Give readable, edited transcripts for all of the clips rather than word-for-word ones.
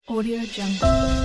Audio Jungle.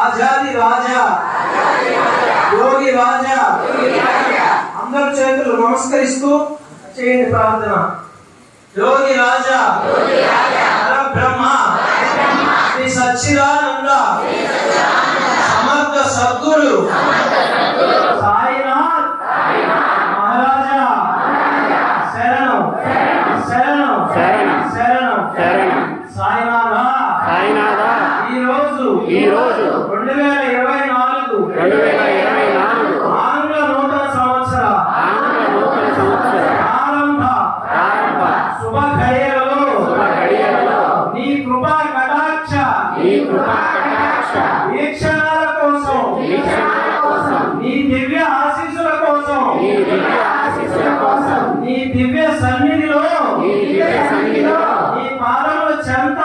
ఆజాది రాజా యోగి రాజా అందరూ చేతులు నమస్కరిస్తూ చేయండి ప్రార్థన. యోగి రాజా పరబ్రహ్మ శ్రీ సచ్చిదానంద సమర్థ సద్గురు సాయినాథ్ మహారాజా శరణం శరణం శరణం శరణం శరణం. సాయినాథ ఈ రోజు 2024 ఆంగ్ల నూతన సంవత్సర ప్రారంభ శుభ ఘడియలలో నీ కృపా కటాక్ష వీక్షణాల కోసం నీ దివ్య ఆశీస్సుల కోసం నీ దివ్య సన్నిధిలో నీ పాదముల చెంత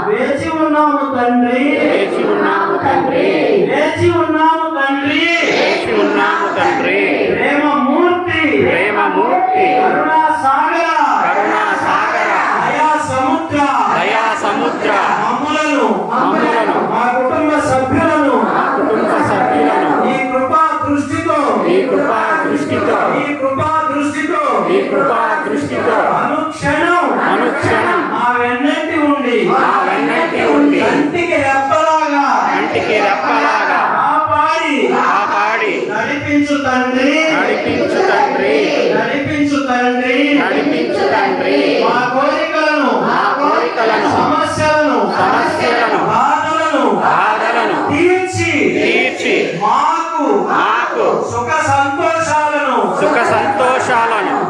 వేచి ఉన్నాము తండ్రి వేచి ఉన్నాము తండ్రి ప్రేమమూర్తి కరుణా సాగర దయా సముద్ర మమ్ములను మా కుటుంబ సభ్యులను ఈ కృపా దృష్టితో అనుక్షణం మా వెన్నట్టి ఉండి కంటికి రెప్పలాగా కాపాడి నడిపించు తండ్రి మా కోరికలను సమస్యలను బాధలను తీర్చి మాకు సుఖ సంతోషాలను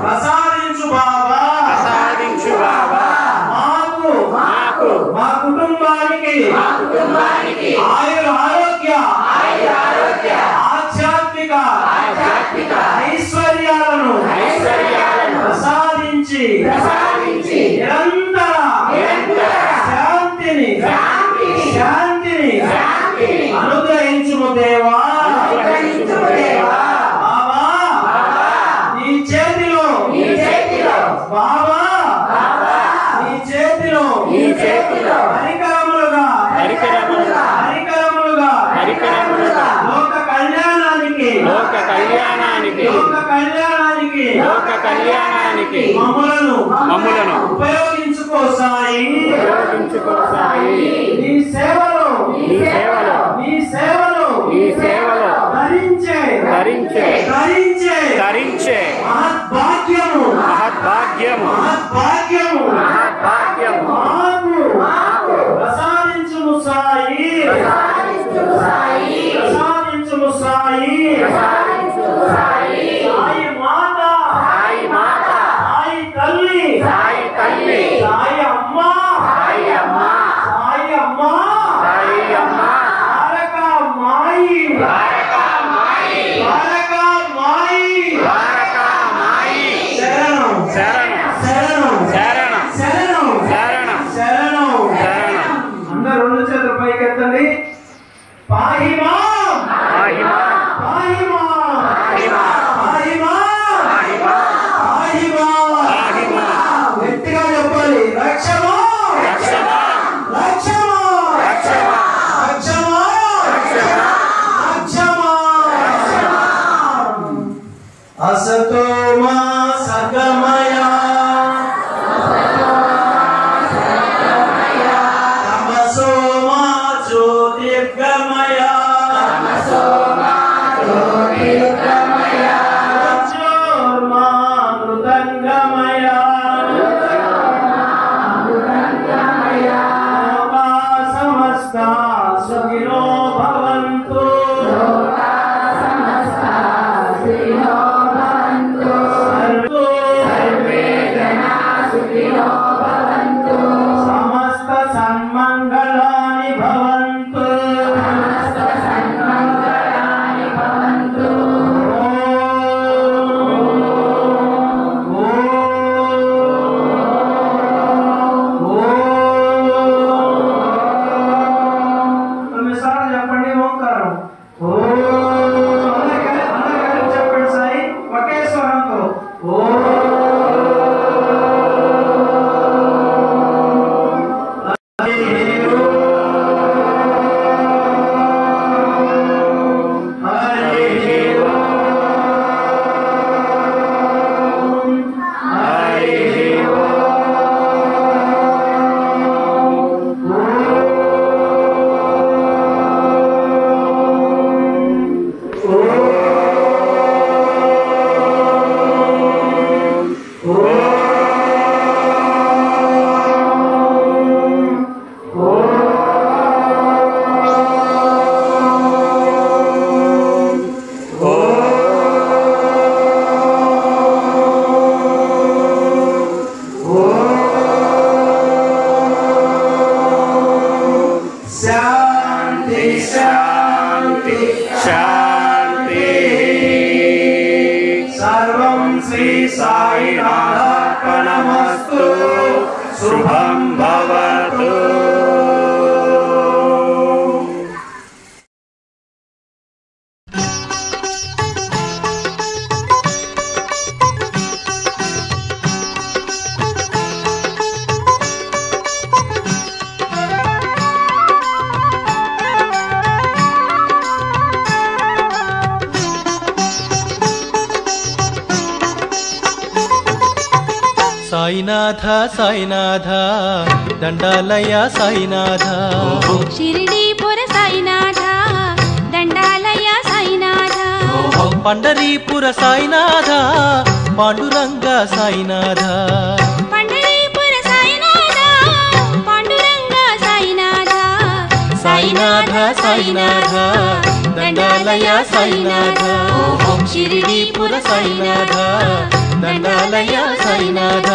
ప్రసాదించు బాబా మాకు మా కుటుంబానికి ఆయుర ఆరోగ్య ఆధ్యాత్మిక ఐశ్వర్యాలను ప్రసాదించి నిరంతర శాంతిని అనుగ్రహించుము దేవా. బాబా నీ చేతిలో బాబా నీ చేతిలో పరికరములుగా లోక కళ్యాణానికి మమ్ములను ఉపయోగించుకో సాయి. నీ సేవలో ధరించే మహద్భాగ్యము మాకు ప్రసాదించుము సాయి. సాయి మాత సాయి తల్లి సాయి అమ్మ అందరూ రెండు చేతులు పైకెత్తండి. పాహిమా గట్టిగా చెప్పాలి. రక్షమా అసతో మా సగమయ తమసో మా జ్యోతిర్గమయ జ్యోర్మా మృదంగమయ లోకా సమస్త సుఖినో భవంతు. సమస్త సన్మంగళాని భవంతు. కొన్నిసార్లు చెప్పండి ఓంకారం. చెప్పండి సాయి ఒకే స్వరంతో. శుభం భవతు. సాయినాథ సాయినాథ దండాలయ సాయినాథ షిరిడీపుర సాయినాథ దండాలయ సాయినాథ పండరీపుర సాయినాథ పాండురంగ సాయినాథ పండరీపుర సాయినాథ పాండురంగ సాయినాథ సాయినాథ సాయినాథ దండాలయ సాయినాథ షిరిడీపుర సాయినాథ దండాలయ సాయినాథ.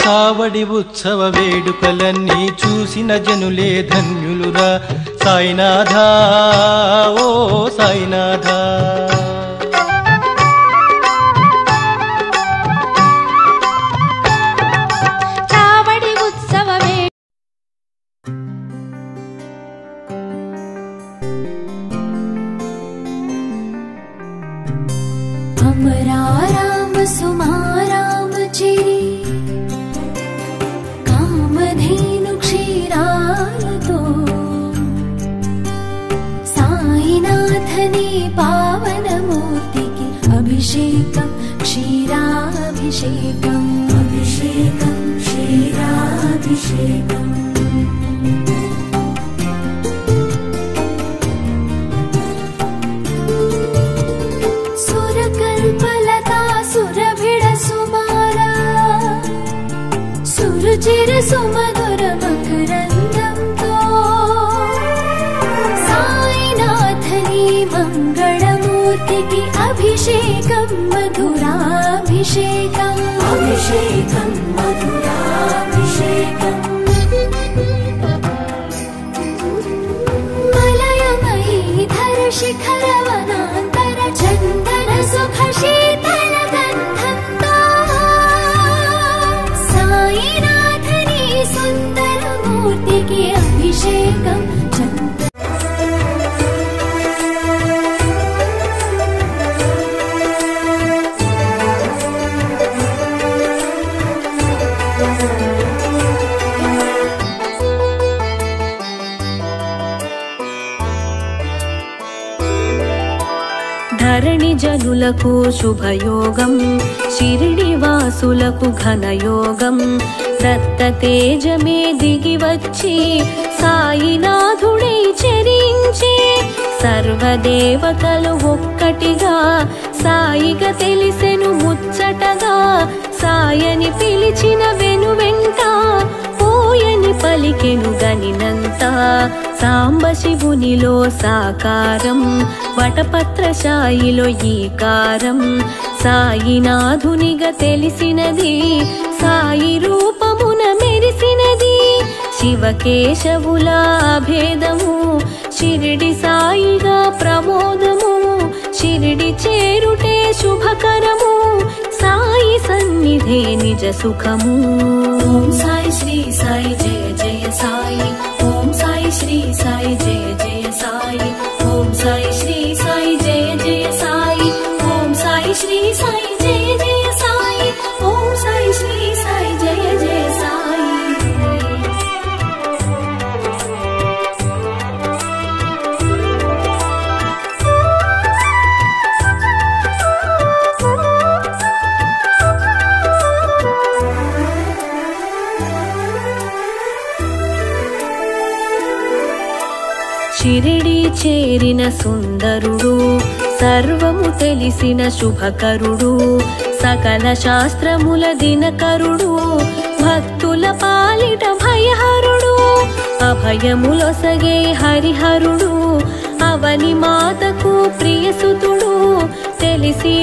కావడి ఉత్సవ వేడుకలన్నీ చూసిన జనులే ధన్యులురా సాయినాథ ఓ సాయినాథ. కావడి ఉత్సవ हमरा राम सुमाराम चिरी कामधेनु क्षीरायतो साईनाथने पावनमूर्तिके अभिषेकं क्षीराभिषेकम् अभिषेकं क्षीराभिषेकम्. सुरकल्पलता सुरभिड सुमारा सुरुचिर सुमधुर मकरन्दंतो साईनाथनी मंगलमूर्तिकी अभिषेकं मधुराभिषेकम् अभिषेकं मधुराभिषेकम्. मलयमयीधर शिखर वनान्तर चन्दन सुख शीतल गन्धन्तो साईनाथनी सुन्दर मूर्तिके अभिषेकं ధరణి జనులకు శుభయోగం షిరిడి వాసులకు ఘనయోగం దత్త తేజమే దిగి వచ్చి సాయినాథుడై చెరించే సర్వదేవతలు ఒక్కటిగా సాయిగా తెలిసెను ముచ్చటగా సాయని పిలిచిన వెనువెంట పోయని పలికెను గనినంత సాంబ శివునిలో సాకారం వటపత్రశాయిలో ఈకారం సాయినాథునిగా తెలిసినది సాయి రూపమున మెరిసినది శివకేశవుల భేదము షిరిడి సాయిగా ప్రమోదము షిరిడి చేరుటే శుభకరము సాయి సన్నిధే నిజ సుఖము. ఓం సాయి శ్రీ సాయి జయ జయ సాయి ఓం సాయి శ్రీ సాయి జయ జయ సాయి ఓం సాయి శ్రీ సాయి జయ జయ సాయి ఓం సాయి శ్రీ సాయి జయ జయ సాయి ఓం సాయి శ్రీ సాయి జయ జయ సాయి. షిరిడి చేరిన సుందరుడు సర్వము తెలిసిన శుభకరుడు సకల శాస్త్రముల దినకరుడు భక్తుల పాలిట భయహరుడు అభయములొసగే హరిహరుడు అవని మాతకు ప్రియసుతుడు తెలిసి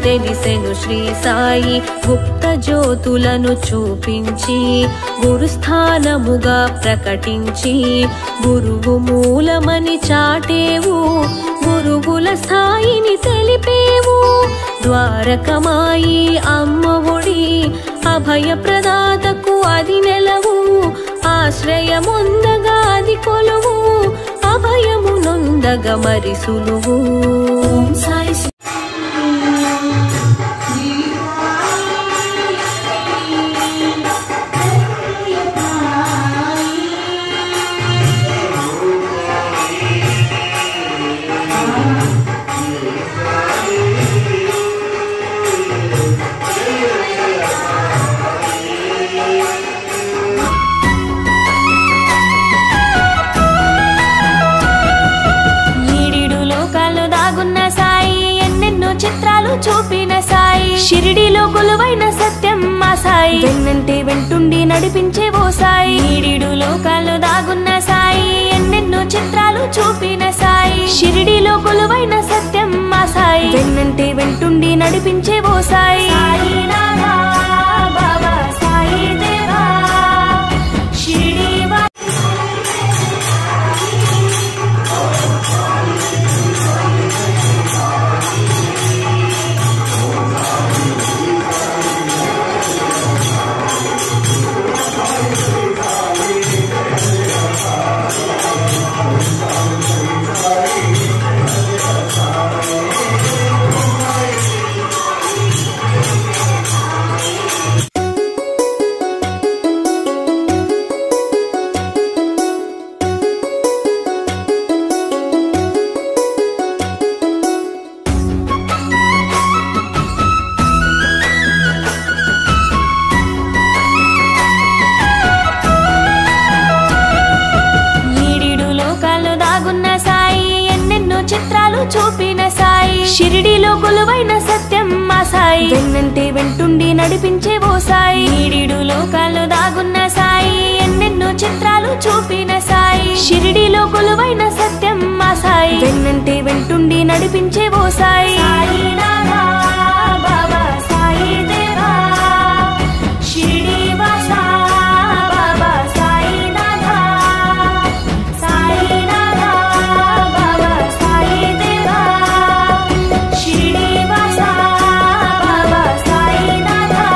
తెలిసెను శ్రీ సాయి గుప్త జ్యోతులను చూపించి గురుస్థానముగా ప్రకటించి గురువు మూలమని చాటేవు గురుగుల స్థాయిని తెలిపేవు ద్వారకమాయి అమ్మఒడి అభయ ప్రదాతకు అది నెలవు ఆశ్రయముందగా అది కొలువు అభయము నొందగా మరి సులువు సాయి చిత్రాలు చూపిన సాయి షిరిడిలో కొలువైన సత్యం మా సాయి వెన్నంటే వెంటుండి నడిపించే ఓ సాయి ఈడిడు లోకాల్లో దాగున్న సాయి ఎన్నెన్నో చిత్రాలు చూపిన సాయి షిరిడిలో కొలువైన సత్యం మా సాయి వెన్నంటే వెంటుండి నడిపించే ఓ సాయి సాయినాథా బాబా సాయి దేవా షిరిడి చూపిన సాయి షిరిడిలో కొలువైన సత్యం మా సాయి వెన్నంటే వెంటుండి నడిపించే ఓ సాయి ఈడిడు లోకాల్లో దాగున్న సాయి ఎన్నెన్నో చిత్రాలు చూపిన సాయి షిరిడిలో కొలువైన సత్యం మా సాయి వెన్నంటే వెంటుండి నడిపించే ఓ సాయి సాయినాథా బాబా సాయి దేవా షిరిడి వాసా బాబా సాయినాథా సాయినాథా బాబా సాయి దేవా షిరిడి వాసా బాబా సాయినాథా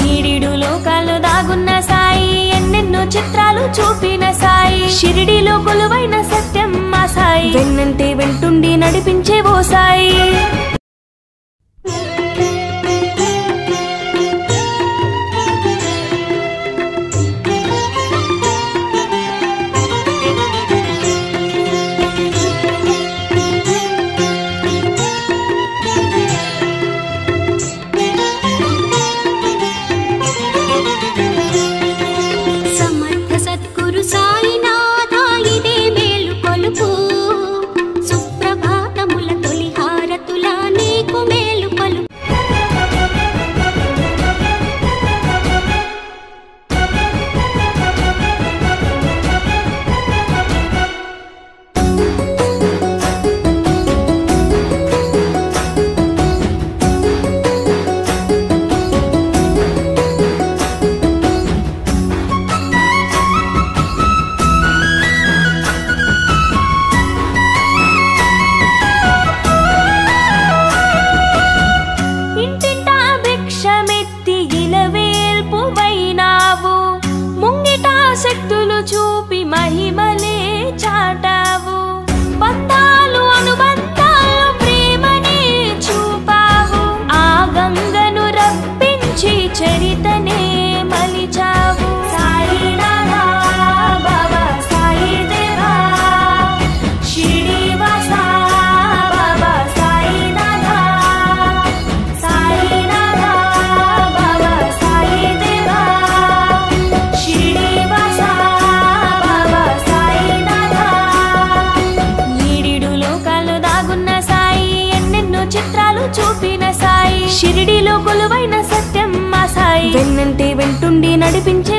ఈడిడు లోకాల్లో దాగున్న సాయి ఎన్నెన్నో చిత్రాలు చూపిన సాయి షిరిడిలో కొలువైన సత్యం మా సాయి వెన్నంటే వెంటుండి నడిపించే ఓ సాయి చూపిన సాయి షిరిడిలో కొలువైన సత్యం మా సాయి వెన్నంటే వెంటుండి నడిపించే